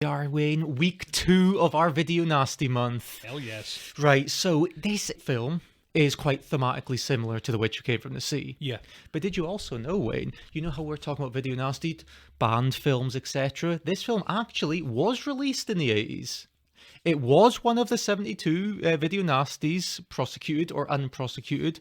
We are, Wayne, week 2 of our Video Nasty month. Hell yes. Right, so this film is quite thematically similar to The Witch Who Came from the Sea. Yeah. But did you also know, Wayne, you know how we're talking about Video Nasty, banned films, etc.? This film actually was released in the 80s. It was one of the 72 Video Nasties, prosecuted or unprosecuted,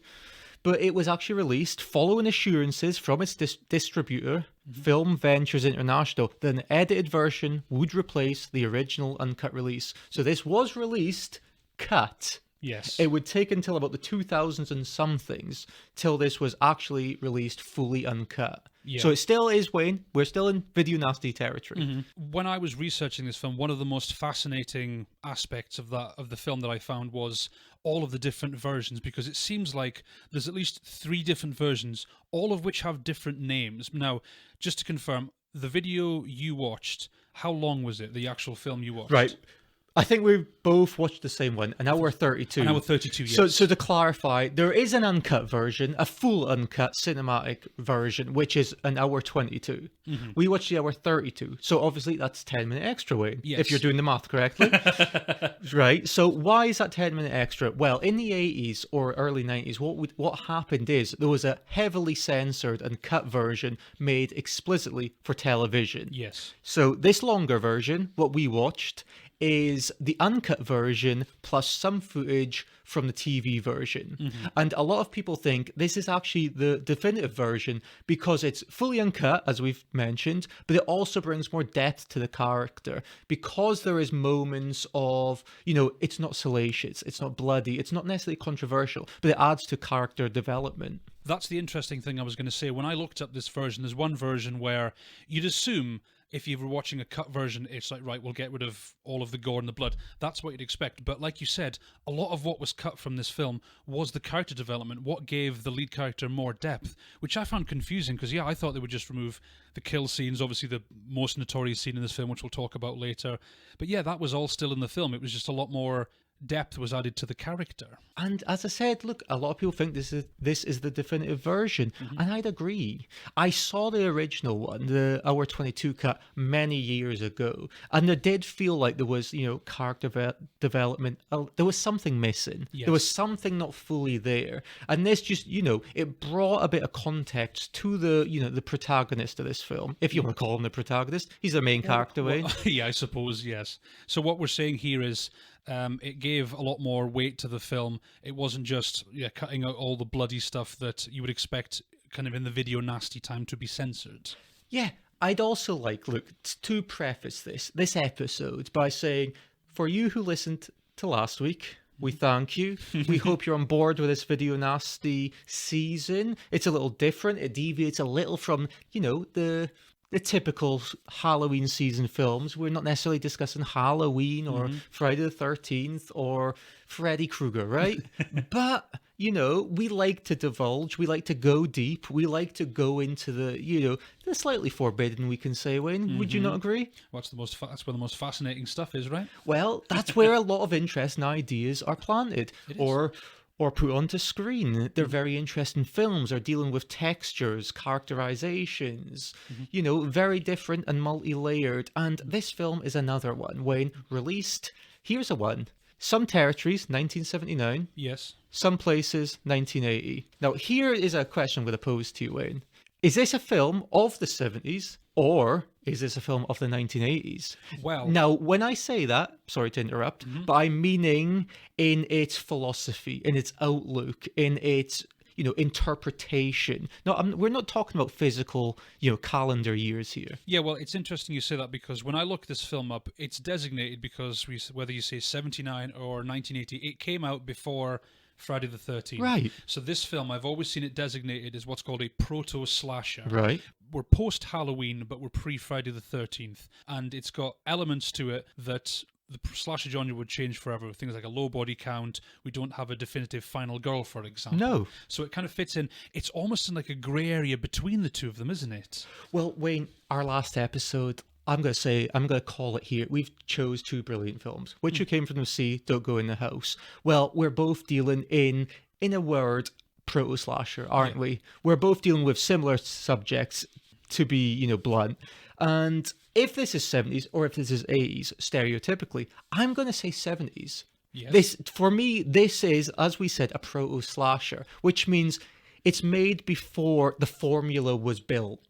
but it was actually released following assurances from its distributor, Film Ventures International, that an edited version would replace the original uncut release. So this was released cut. Yes. It would take until about the 2000s and somethings till this was actually released fully uncut. Yeah. So it still is, Wayne. We're still in Video Nasty territory. When I was researching this film, one of the most fascinating aspects of the film that I found was all of the different versions, because it seems like there's at least 3 different versions, all of which have different names. Now, just to confirm, the video you watched, how long was it, the actual film you watched? Right. I think we both watched the same one, and now we're 32. An hour 32, yes. So to clarify, there is an uncut version, a full uncut cinematic version, which is an hour 22. We watched the hour 32, so obviously that's 10-minute extra, Wayne, Yes. if you're doing the math correctly. Right, so why is that 10-minute extra? Well, in the 80s or early 90s, what happened is there was a heavily censored and cut version made explicitly for television. Yes. So this longer version, what we watched, is the uncut version plus some footage from the TV version. And a lot of people think this is actually the definitive version because it's fully uncut, as we've mentioned, but it also brings more depth to the character because there is moments of, it's not salacious, it's not bloody, it's not necessarily controversial, but it adds to character development. That's the interesting thing I was going to say. When I looked up this version, there's one version where you'd assume if you were watching a cut version, it's like, right, we'll get rid of all of the gore and the blood. That's what you'd expect. But like you said, a lot of what was cut from this film was the character development, what gave the lead character more depth, which I found confusing because, I thought they would just remove the kill scenes, obviously the most notorious scene in this film, which we'll talk about later. But that was all still in the film. It was just a lot more depth was added to the character. And as I said, look, a lot of people think this is the definitive version, and I'd agree. I saw the original one, the hour 22 cut, many years ago, and it did feel like there was, character development. There was something missing. Yes. There was something not fully there, and this just, it brought a bit of context to the protagonist of this film, if you want to call him the protagonist. He's the main character, Wayne. Yeah, I suppose, yes. So what we're saying here is it gave a lot more weight to the film. It wasn't just cutting out all the bloody stuff that you would expect kind of in the Video Nasty time to be censored. Yeah, I'd also like, to preface this episode by saying, for you who listened to last week, we thank you. We hope you're on board with this Video Nasty season. It's a little different. It deviates a little from, the typical Halloween season films. We're not necessarily discussing Halloween or Friday the 13th or Freddy Krueger, right? But, we like to divulge. We like to go deep. We like to go into the slightly forbidden, we can say, Wayne. Would you not agree? That's where the most fascinating stuff is, right? Well, that's where a lot of interest and ideas are planted. Or put onto screen. They're very interesting films, are dealing with textures, characterizations, very different and multi-layered. And this film is another one, Wayne, released, here's a one, some territories, 1979. Yes. Some places, 1980. Now, here is a question I'm going to pose to you, Wayne. Is this a film of the 70s, or is this a film of the 1980s? Well, now, when I say that, sorry to interrupt, but I'm meaning in its philosophy, in its outlook, in its interpretation. No, we're not talking about physical, calendar years here. Yeah, well, it's interesting you say that because when I look this film up, it's designated because whether you say 79 or 1980, it came out before Friday the 13th. Right. So this film, I've always seen it designated as what's called a proto-slasher. Right. We're post-Halloween, but we're pre-Friday the 13th. And it's got elements to it that the slasher genre would change forever. Things like a low body count. We don't have a definitive final girl, for example. No. So it kind of fits in. It's almost in like a grey area between the two of them, isn't it? Well, Wayne, our last episode, I'm going to call it here. We've chose 2 brilliant films. Witch Who Came from the Sea, Don't Go in the House. Well, we're both dealing in a word, proto-slasher, aren't we? We're both dealing with similar subjects, to be, blunt. And if this is 70s or if this is 80s, stereotypically, I'm going to say 70s. Yes. This, for me, this is, as we said, a proto-slasher, which means it's made before the formula was built.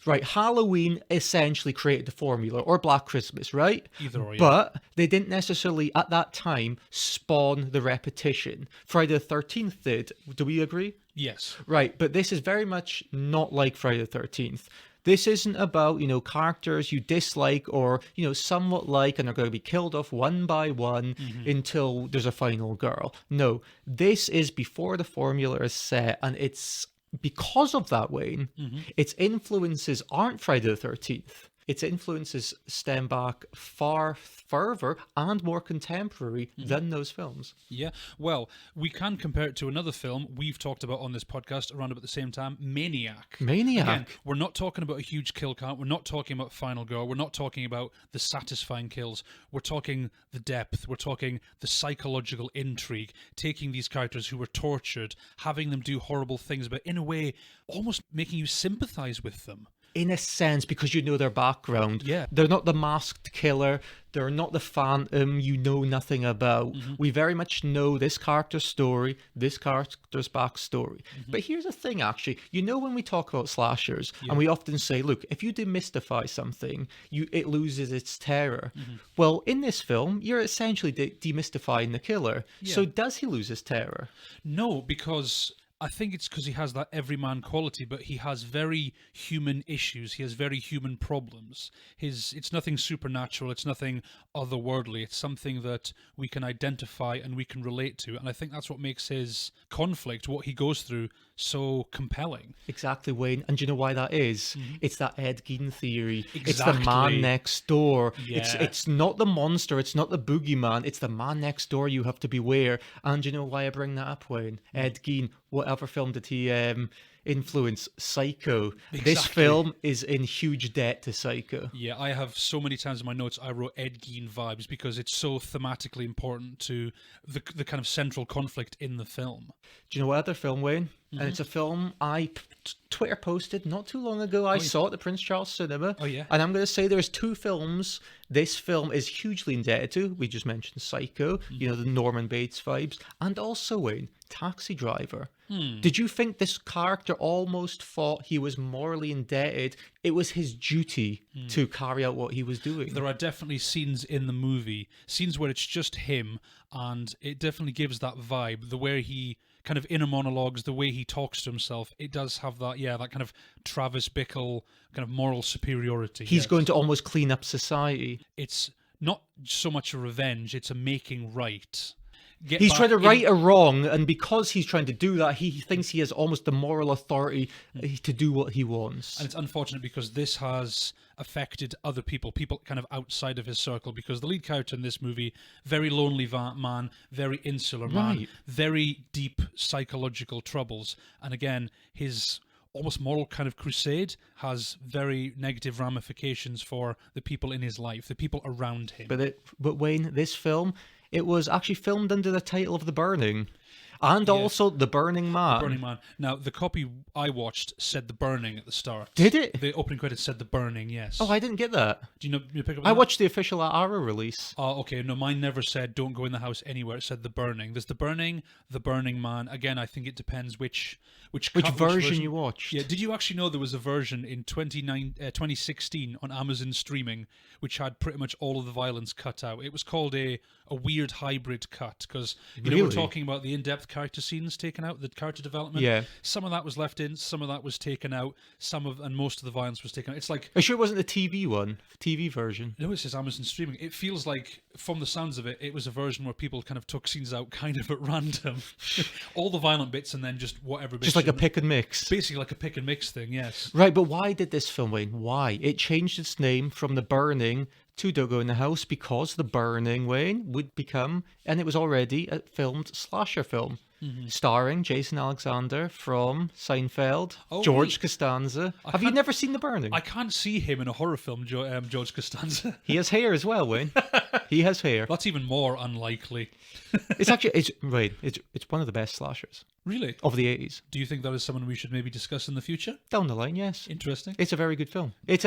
Right, Halloween essentially created the formula, or Black Christmas, right? Either or, yeah. But they didn't necessarily, at that time, spawn the repetition. Friday the 13th did. Do we agree? Yes. Right, but this is very much not like Friday the 13th. This isn't about, characters you dislike or, somewhat like, and they're going to be killed off one by one until there's a final girl. No, this is before the formula is set, and it's because of that, Wayne, its influences aren't Friday the 13th. Its influences stem back far further and more contemporary than those films. Yeah, well, we can compare it to another film we've talked about on this podcast around about the same time, Maniac. Again, we're not talking about a huge kill count. We're not talking about Final Girl. We're not talking about the satisfying kills. We're talking the depth. We're talking the psychological intrigue, taking these characters who were tortured, having them do horrible things, but in a way, almost making you sympathize with them. In a sense, because you know their background. Yeah. They're not the masked killer. They're not the phantom you know nothing about. We very much know this character's story, this character's backstory. But here's the thing, actually. When we talk about slashers, and we often say, look, if you demystify something, it loses its terror. Well, in this film, you're essentially demystifying the killer. Yeah. So does he lose his terror? No, because I think it's because he has that everyman quality, but he has very human issues. He has very human problems. It's nothing supernatural. It's nothing otherworldly. It's something that we can identify and we can relate to. And I think that's what makes his conflict, what he goes through, so compelling. Exactly, Wayne. And do you know why that is? It's that Ed Gein theory. Exactly. It's the man next door. Yeah. It's not the monster. It's not the boogeyman. It's the man next door you have to beware. And do you know why I bring that up, Wayne? Ed Gein, whatever film did he influence? Psycho. Exactly. This film is in huge debt to Psycho. Yeah, I have so many times in my notes I wrote Ed Gein vibes because it's so thematically important to the kind of central conflict in the film. Do you know what other film, Wayne? And it's a film I Twitter posted not too long ago. I saw it at the Prince Charles Cinema. Oh, yeah. And I'm going to say there's two films this film is hugely indebted to. We just mentioned Psycho, the Norman Bates vibes. And also, Wayne, Taxi Driver. Did you think this character almost thought he was morally indebted? It was his duty to carry out what he was doing. There are definitely scenes in the movie, scenes where it's just him, and it definitely gives that vibe. The way he kind of inner monologues, the way he talks to himself, it does have that, that kind of Travis Bickle kind of moral superiority. He's going to almost clean up society. It's not so much a revenge, it's a making right. He's trying to right a wrong, and because he's trying to do that, he thinks he has almost the moral authority to do what he wants. And it's unfortunate because this has affected other people kind of outside of his circle, because the lead character in this movie, very lonely man, very insular man, very deep psychological troubles. And again, his almost moral kind of crusade has very negative ramifications for the people in his life, the people around him. But Wayne, this film, it was actually filmed under the title of The Burning. And also The Burning Man. The Burning Man. Now, the copy I watched said The Burning at the start. Did it? The opening credits said The Burning, yes. Oh, I didn't get that. Do you pick up on I that? watched the official Arrow release. Oh, okay. No, mine never said Don't Go in the House Anywhere. It said The Burning. There's The Burning, The Burning Man. Again, I think it depends which version you watched. Yeah. Did you actually know there was a version in 2016 on Amazon streaming which had pretty much all of the violence cut out? It was called a weird hybrid cut, because we're talking about the in-depth character scenes taken out, the character development. Yeah. Some of that was left in, some of that was taken out, and most of the violence was taken out. It's like, Are you sure it wasn't the TV version? No, it says Amazon streaming. It feels like, from the sounds of it, it was a version where people kind of took scenes out kind of at random. All the violent bits and then just whatever bits. Just like a pick and mix. Basically like a pick and mix thing, yes. Right, but why did this film, Wayne? Why? It changed its name from The Burning to Don't Go in the House because The Burning, Wayne, would become, and it was already a filmed slasher film. Starring Jason Alexander from Seinfeld, George Costanza. Have you never seen The Burning? I can't see him in a horror film, George Costanza. He has hair as well, Wayne. He has hair. That's even more unlikely. It's actually it's one of the best slashers Really? of the 80s. Do you think that is someone we should maybe discuss in the future? Down the line, yes. Interesting. It's a very good film. It's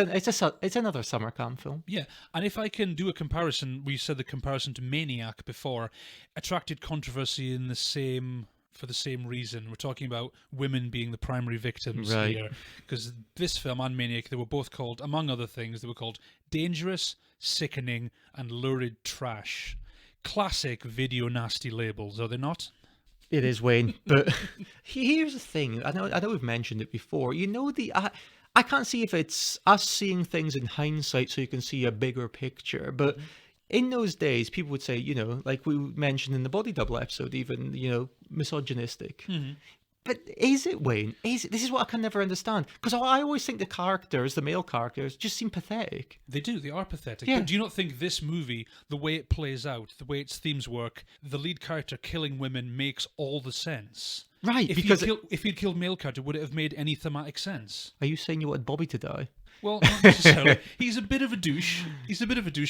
another summer camp film. Yeah, and if I can do a comparison, we said the comparison to Maniac before, attracted controversy for the same reason. We're talking about women being the primary victims here. Because this film and Maniac, they were both called, among other things, they were called dangerous, sickening, and lurid trash. Classic video nasty labels, are they not? It is, Wayne. But here's the thing. I know we've mentioned it before. I can't see if it's us seeing things in hindsight so you can see a bigger picture, but in those days, people would say, like we mentioned in the Body Double episode, even, misogynistic. Mm-hmm. But is it, Wayne? This is what I can never understand. Because I always think the male characters, just seem pathetic. They do. They are pathetic. Yeah. But do you not think this movie, the way it plays out, the way its themes work, the lead character killing women makes all the sense? Right, If he'd killed male character, would it have made any thematic sense? Are you saying you wanted Bobby to die? Well, not necessarily. He's a bit of a douche.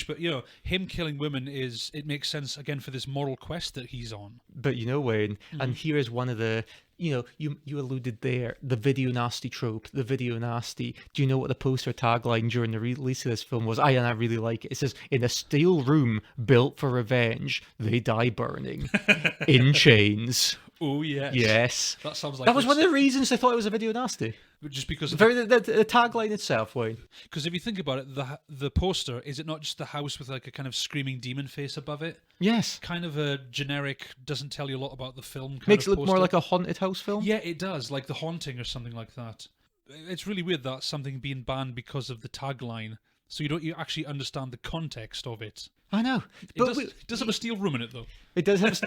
But him killing women it makes sense again for this moral quest that he's on. But Wayne, and here is one of the, you alluded there, the video nasty trope, the video nasty. Do you know what the poster tagline during the release of this film was? I really like it. It says, "In a steel room built for revenge, they die burning in chains." Oh yes. Yes. That sounds like that was one of the reasons they thought it was a video nasty. Just because of the tagline itself, Wayne. Because if you think about it, the poster, is it not just the house with like a kind of screaming demon face above it? Yes. Kind of a generic, doesn't tell you a lot about the film. Makes it look more like a haunted house film. Yeah, it does, like The Haunting or something like that. It's really weird that something being banned because of the tagline. So you actually understand the context of it. I know. It does have a steel room in it, though. It does have...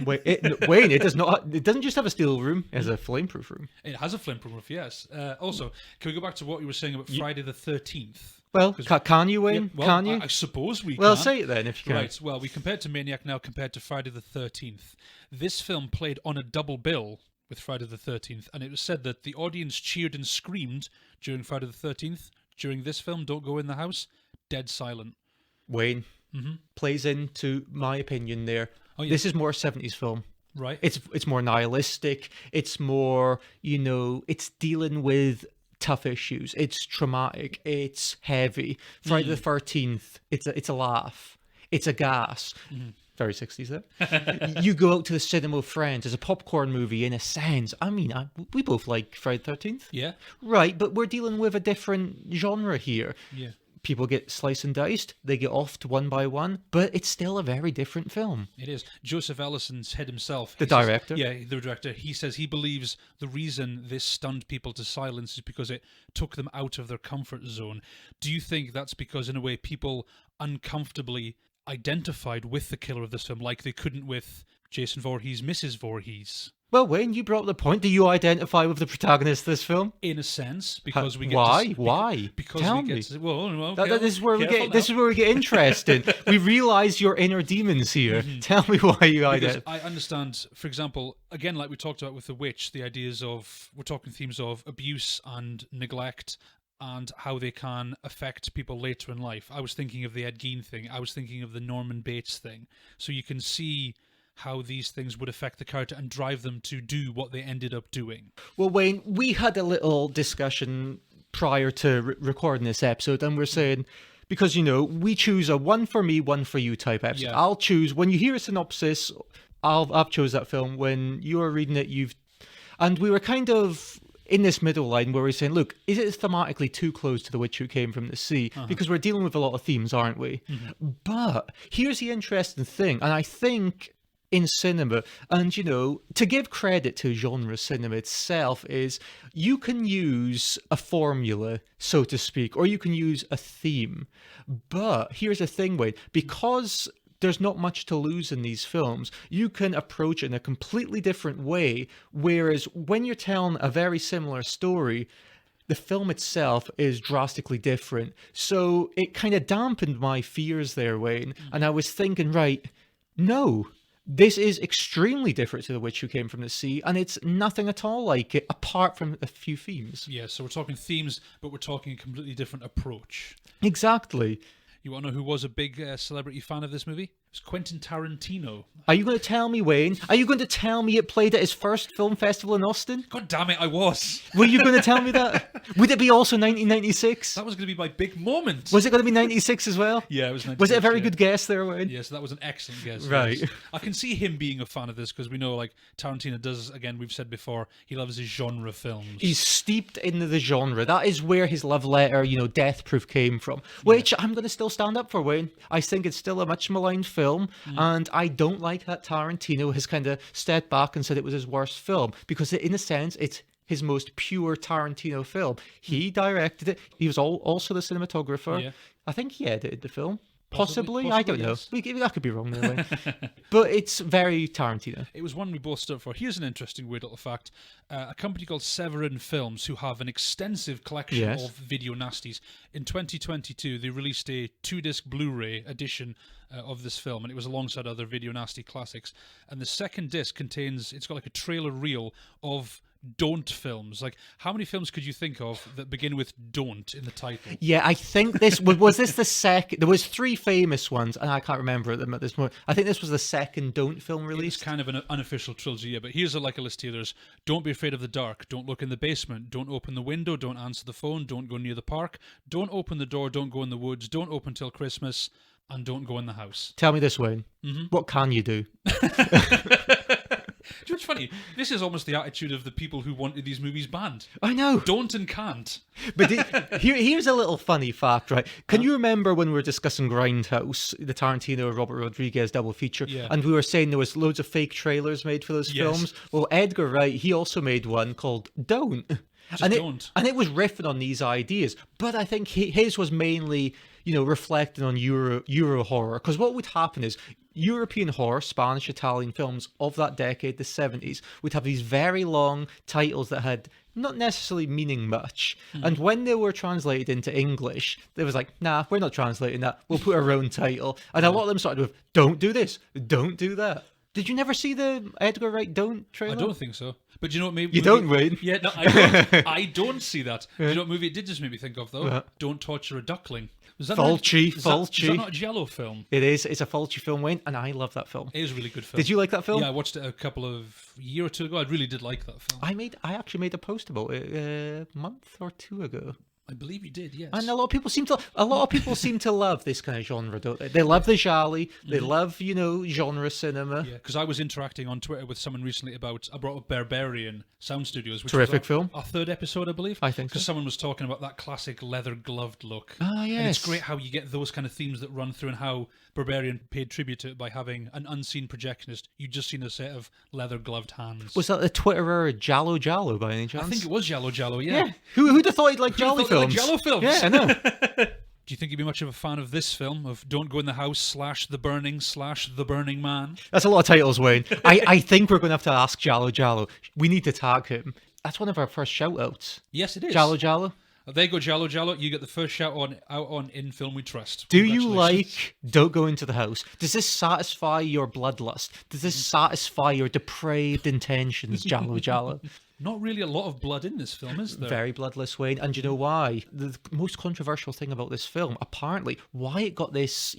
Wayne, it does not... It doesn't just have a steel room. It has a flameproof room. It has a flameproof roof, yes. Also, can we go back to what you were saying about Friday the 13th? Well, can you, Wayne? Yeah, can you? I suppose we can. Well, say it then, if you can. Right, well, we compared to Maniac now compared to Friday the 13th. This film played on a double bill with Friday the 13th, and it was said that the audience cheered and screamed during Friday the 13th. During this film, Don't Go in the House, dead silent. Wayne plays into my opinion there. Oh, yeah. This is more a 70s film. Right. It's more nihilistic. It's more, it's dealing with tough issues. It's traumatic. It's heavy. Friday the 13th, it's a laugh. It's a gas. Very 60s there. You go out to the cinema with friends. It's a popcorn movie in a sense. I mean, we both like Friday the 13th. Yeah. Right, but we're dealing with a different genre here. Yeah. People get sliced and diced, they get offed one by one, but it's still a very different film. It is. Joseph Ellison said himself... The director? The director. He says he believes the reason this stunned people to silence is because it took them out of their comfort zone. Do you think that's because, in a way, people uncomfortably identified with the killer of this film, like they couldn't with Jason Voorhees, Mrs. Voorhees? Well, Wayne, you brought up the point. Do you identify with the protagonist of this film? In a sense, because we get why? Because Tell we get me. to, well, This is where we get interested. We realise your inner demons here. Tell me why you identify. I understand, for example, again, like we talked about with The Witch, the ideas of, we're talking themes of abuse and neglect and how they can affect people later in life. I was thinking of the Ed Gein thing. I was thinking of the Norman Bates thing. So you can see how these things would affect the character and drive them to do what they ended up doing. Well, Wayne, we had a little discussion prior to recording this episode, and we're saying, because, we choose a one for me, one for you type episode. Yeah. I'll choose, when you hear a synopsis, I've chose that film. When you're reading it, and we were kind of in this middle line where we're saying, look, is it thematically too close to The Witch Who Came from the Sea? Because we're dealing with a lot of themes, aren't we? But here's the interesting thing, and I think in cinema, and to give credit to genre cinema itself, is you can use a formula, so to speak, or you can use a theme. But here's the thing, Wade, because there's not much to lose in these films, you can approach it in a completely different way, whereas when you're telling a very similar story, the film itself is drastically different. So it kind of dampened my fears there, Wayne, and I was thinking, right, no, this is extremely different to The Witch Who Came from the Sea, and it's nothing at all like it, apart from a few themes. Yeah, so we're talking themes, but we're talking a completely different approach. Exactly. You want to know who was a big celebrity fan of this movie? It was Quentin Tarantino. Are you going to tell me, Wayne? Are you going to tell me it played at his first film festival in Austin? God damn it, I was. Were you going to tell me that? Would it be also 1996? That was going to be my big moment. Was it going to be 96 as well? Yeah, it was 96. Was it a very good guess there, Wayne? Yeah, so that was an excellent guess. Right. Yes. I can see him being a fan of this because we know, like, Tarantino does, again, we've said before, he loves his genre films. He's steeped into the genre. That is where his love letter, Death Proof came from. Which I'm going to still stand up for, Wayne. I think it's still a much maligned film, and I don't like that Tarantino has kind of stepped back and said it was his worst film, because in a sense, it's his most pure Tarantino film. He directed it. He was also the cinematographer. Yeah. I think he edited the film. Possibly, I don't know. Yes. I could be wrong there, but it's very Tarantino. It was one we both stood for. Here's an interesting weird little fact. A company called Severin Films, who have an extensive collection of video nasties, in 2022 they released a 2-disc Blu-ray edition of this film, and it was alongside other video nasty classics. And the second disc it's got like a trailer reel of don't films. Like, how many films could you think of that begin with don't in the title? Yeah, I think this was this the second. There was 3 famous ones, and I can't remember them at this point. I think this was the second don't film released. It's kind of an unofficial trilogy, yeah. But here's a list here. There's Don't Be Afraid of the Dark, Don't Look in the Basement, Don't Open the Window, Don't Answer the Phone, Don't Go Near the Park, Don't Open the Door, Don't Go in the Woods, Don't Open Till Christmas, and Don't Go in the House. Tell me this, Wayne. What can you do? Do you know what's funny? This is almost the attitude of the people who wanted these movies banned. I know. Don't and can't. But here's a little funny fact, right? Can you remember when we were discussing Grindhouse, the Tarantino Robert Rodriguez double feature, and we were saying there was loads of fake trailers made for those films? Well, Edgar Wright, he also made one called Don't. And it was riffing on these ideas, but I think his was mainly, reflecting on Euro horror. Because what would happen is European horror, Spanish, Italian films of that decade, the 70s, would have these very long titles that had not necessarily meaning much. And when they were translated into English, they was like, nah, we're not translating that. We'll put our own title. And a lot of them started with, don't do this, don't do that. Did you never see the Edgar Wright Don't trailer? I don't think so. But do you know what movie... You don't, Wayne? Yeah, no, I don't. I don't see that. Do you know what movie it did just make me think of, though? What? Don't Torture a Duckling. Was that Fulci. Is that not a Giallo film? It is. It's a Fulci film, Wayne, and I love that film. It is a really good film. Did you like that film? Yeah, I watched it a year or two ago. I really did like that film. I actually made a post about it a month or 2 ago. I believe you did, yes. And a lot of people seem to love this kind of genre, don't they? They love the gialli. They love, genre cinema. Yeah, because I was interacting on Twitter with someone recently about... I brought up Barbarian Sound Studios, which Terrific was film. Our 3rd episode, I believe. I think so. Because someone was talking about that classic leather-gloved look. Ah, yes. And it's great how you get those kind of themes that run through, and how Barbarian paid tribute to it by having an unseen projectionist. You just seen a set of leather-gloved hands. Was that the Twitterer Jallo Jallo by any chance? I think it was Jallo Jallo, yeah. Who'd have thought he'd like Jolly films? Jallo films? Yeah, I know. Do you think you'd be much of a fan of this film, of Don't Go in the House / The Burning / The Burning Man? That's a lot of titles, Wayne. I think we're going to have to ask Jallo Jallo. We need to tag him. That's one of our first shout-outs. Yes, it is. Jallo Jallo. There you go, Jallo Jallo. You get the first shout out on In Film We Trust. Do you like Don't Go Into the House? Does this satisfy your bloodlust? Does this satisfy your depraved intentions, Jallo Jallo? Not really a lot of blood in this film, is there? Very bloodless, Wayne. And you know why? The most controversial thing about this film, apparently, why it got this,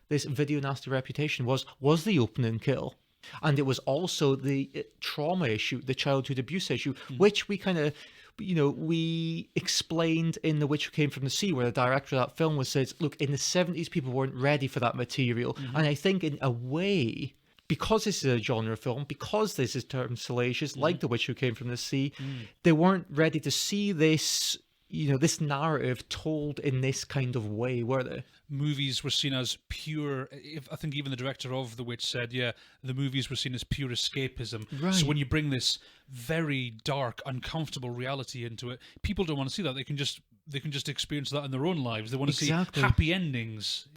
this video nasty reputation was the opening kill. And it was also the trauma issue, the childhood abuse issue, which we kind of... we explained in The Witch Who Came from the Sea, where the director of that film was says, look, in the 70s, people weren't ready for that material. And I think in a way, because this is a genre film, because this is termed salacious, like The Witch Who Came from the Sea, they weren't ready to see this, this narrative told in this kind of way, were they? Movies were seen as pure... I think even the director of The Witch said, yeah, the movies were seen as pure escapism. Right. So when you bring this very dark, uncomfortable reality into it, people don't want to see that. They can just experience that in their own lives. They want to see happy endings.